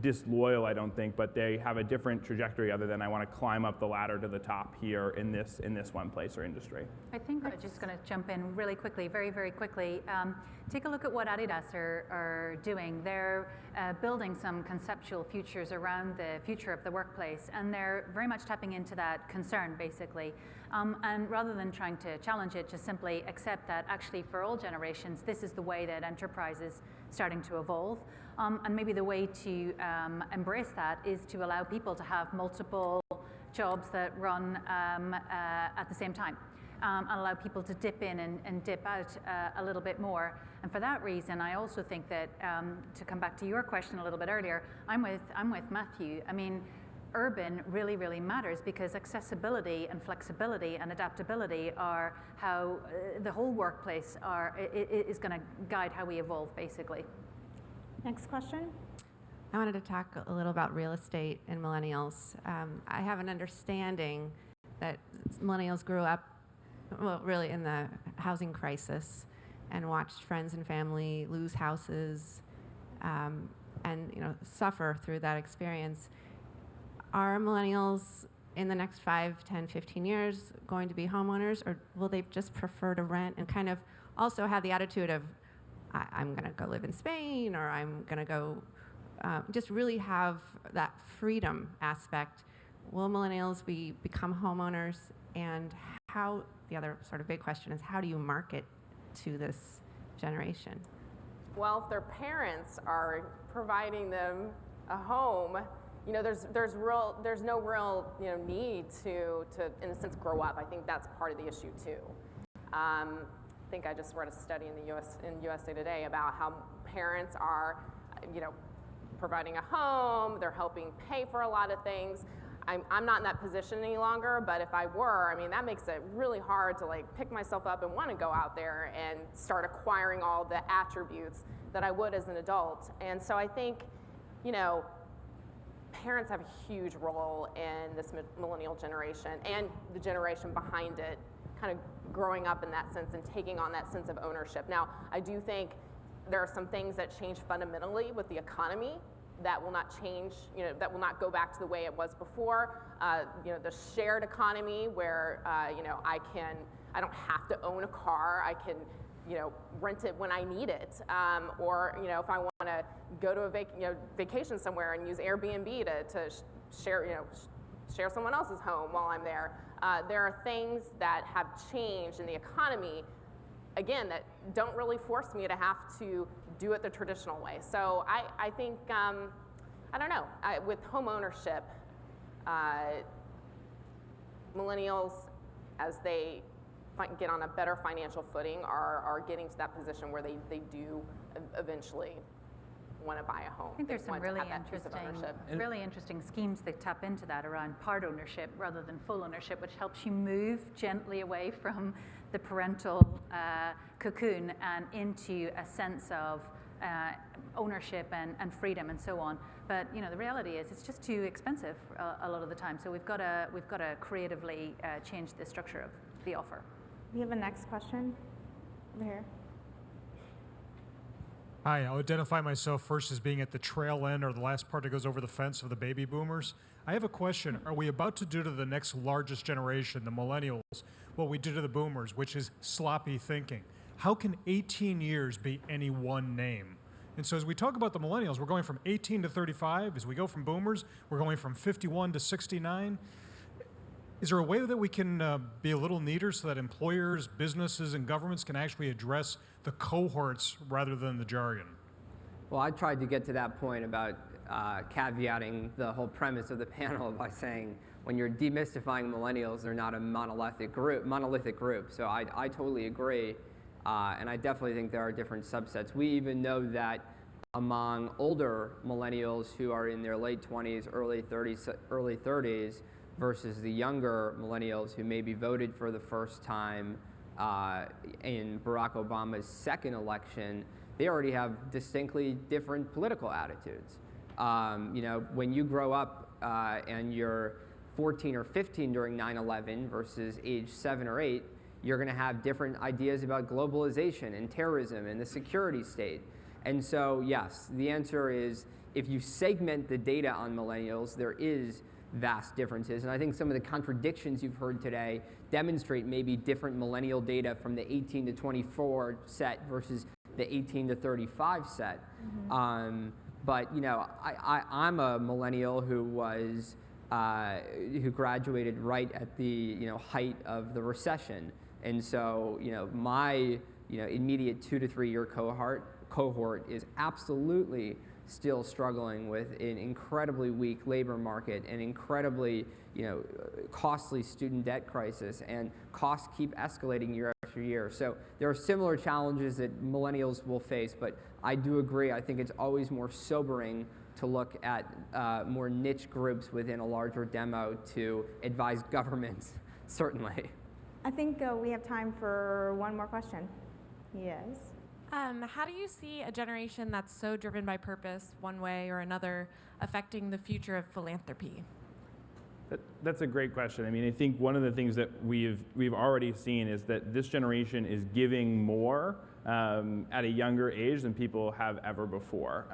disloyal, I don't think, but they have a different trajectory other than I want to climb up the ladder to the top here in this one place or industry. I think I'm just going to jump in really quickly, very, very quickly. Take a look at what Adidas are doing. They're building some conceptual futures around the future of the workplace, and they're very much tapping into that concern, basically. And rather than trying to challenge it, just simply accept that actually for all generations, this is the way that enterprise is starting to evolve. And maybe the way to embrace that is to allow people to have multiple jobs that run at the same time. And allow people to dip in and dip out a little bit more. And for that reason, I also think that, to come back to your question a little bit earlier, I'm with Matthew. I mean, urban really, really matters because accessibility and flexibility and adaptability are how the whole workplace is going to guide how we evolve, basically. Next question. I wanted to talk a little about real estate and millennials. I have an understanding that millennials grew up, well, really in the housing crisis and watched friends and family lose houses and suffer through that experience. Are millennials in the next 5, 10, 15 years going to be homeowners, or will they just prefer to rent and kind of also have the attitude of, I'm going to go live in Spain, or I'm going to go just really have that freedom aspect? Will millennials become homeowners? And how, the other sort of big question is, how do you market to this generation? Well, if their parents are providing them a home, there's no real need to in a sense grow up. I think that's part of the issue too. I think I just read a study in the USA Today about how parents are, providing a home. They're helping pay for a lot of things. I'm not in that position any longer, but if I were, that makes it really hard to pick myself up and want to go out there and start acquiring all the attributes that I would as an adult. And so I think, parents have a huge role in this millennial generation and the generation behind it, kind of growing up in that sense and taking on that sense of ownership. Now, I do think there are some things that change fundamentally with the economy that will not change, that will not go back to the way it was before. The shared economy where, I don't have to own a car. I can, rent it when I need it. Or, if I want to go to a vacation somewhere and use Airbnb to share someone else's home while I'm there. There are things that have changed in the economy, again, that don't really force me to have to do it the traditional way. So I think, I don't know, with home ownership, millennials, as they get on a better financial footing, are getting to that position where they do eventually want to buy a home. I think there's some really interesting schemes that tap into that around part ownership rather than full ownership, which helps you move gently away from the parental cocoon and into a sense of ownership and freedom and so on. But you know, the reality is it's just too expensive a lot of the time. So we've got to creatively change the structure of the offer. We have a next question over here. Hi, I'll identify myself first as being at the trail end or the last part that goes over the fence of the baby boomers. I have a question. Are we about to do to the next largest generation, the millennials, what we did to the boomers, which is sloppy thinking? How can 18 years be any one name? And so as we talk about the millennials, we're going from 18 to 35. As we go from boomers, we're going from 51 to 69. Is there a way that we can be a little neater so that employers, businesses, and governments can actually address the cohorts rather than the jargon? Well, I tried to get to that point about caveating the whole premise of the panel by saying when you're demystifying millennials, they're not a monolithic group. So I totally agree, and I definitely think there are different subsets. We even know that among older millennials who are in their late 20s, early 30s, versus the younger millennials who maybe voted for the first time in Barack Obama's second election, they already have distinctly different political attitudes. You know, when you grow up and you're 14 or 15 during 9/11 versus age 7 or 8, you're going to have different ideas about globalization and terrorism and the security state. And so, yes, the answer is if you segment the data on millennials, there is vast differences. And I think some of the contradictions you've heard today demonstrate maybe different millennial data from the 18 to 24 set versus the 18 to 35 set. But you know, I'm a millennial who was who graduated right at the height of the recession, and so my immediate 2 to 3 year cohort is absolutely still struggling with an incredibly weak labor market, an incredibly costly student debt crisis, and costs keep escalating year after year. So there are similar challenges that millennials will face, but I do agree, I think it's always more sobering to look at more niche groups within a larger demo to advise governments, certainly. I think we have time for one more question. Yes? How do you see a generation that's so driven by purpose, one way or another, affecting the future of philanthropy? That's a great question. I mean, I think one of the things that we've already seen is that this generation is giving more at a younger age than people have ever before.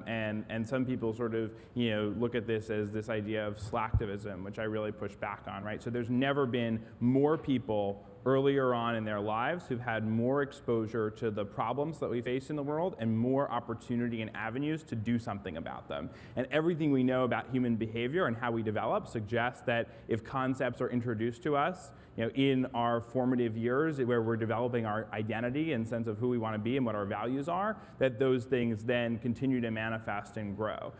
And some people sort of look at this as this idea of slacktivism, which I really push back on, right? So there's never been more people earlier on in their lives who've had more exposure to the problems that we face in the world and more opportunity and avenues to do something about them. And everything we know about human behavior and how we develop suggests that if concepts are introduced to us in our formative years where we're developing our identity and sense of who we want to be and what our values are, that those things then continue to manifest and grow.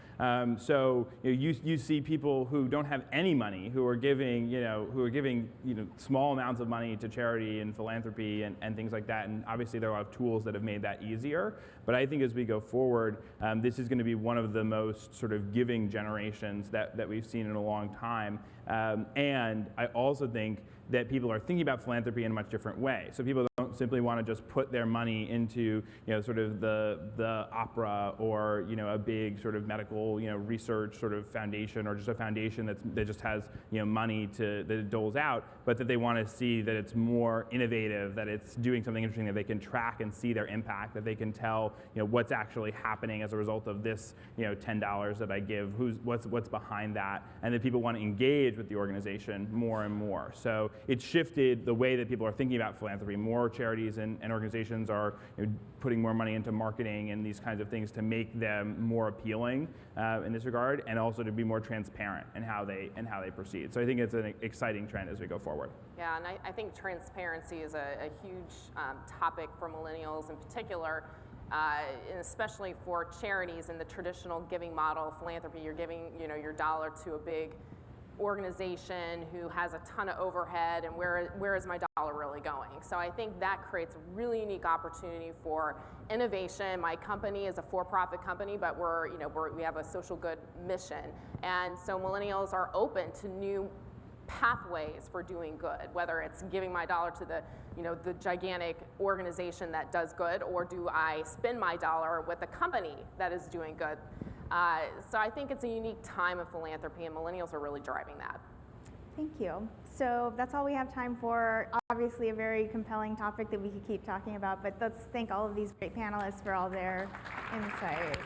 So you see people who don't have any money who are giving small amounts of money to charity and philanthropy and things like that, and obviously there are a lot of tools that have made that easier, but I think as we go forward, this is going to be one of the most sort of giving generations that we've seen in a long time, and I also think that people are thinking about philanthropy in a much different way. So people don't simply want to just put their money into sort of the opera or a big sort of medical research sort of foundation, or just a foundation that just has money that it doles out, but that they want to see that it's more innovative, that it's doing something interesting, that they can track and see their impact, that they can tell what's actually happening as a result of this $10 that I give, what's behind that, and that people want to engage with the organization more and more. So it's shifted the way that people are thinking about philanthropy. More charities and organizations are putting more money into marketing and these kinds of things to make them more appealing in this regard, and also to be more transparent in how they proceed. So I think it's an exciting trend as we go forward. Yeah, and I think transparency is a huge topic for millennials in particular, and especially for charities in the traditional giving model of philanthropy. You're giving your dollar to a big organization who has a ton of overhead, and where is my dollar really going? So I think that creates a really unique opportunity for innovation. My company is a for-profit company, but we have a social good mission, and so millennials are open to new pathways for doing good, whether it's giving my dollar to the, the gigantic organization that does good, or do I spend my dollar with a company that is doing good. So I think it's a unique time of philanthropy, and millennials are really driving that. Thank you. So that's all we have time for. Obviously a very compelling topic that we could keep talking about, but let's thank all of these great panelists for all their insight.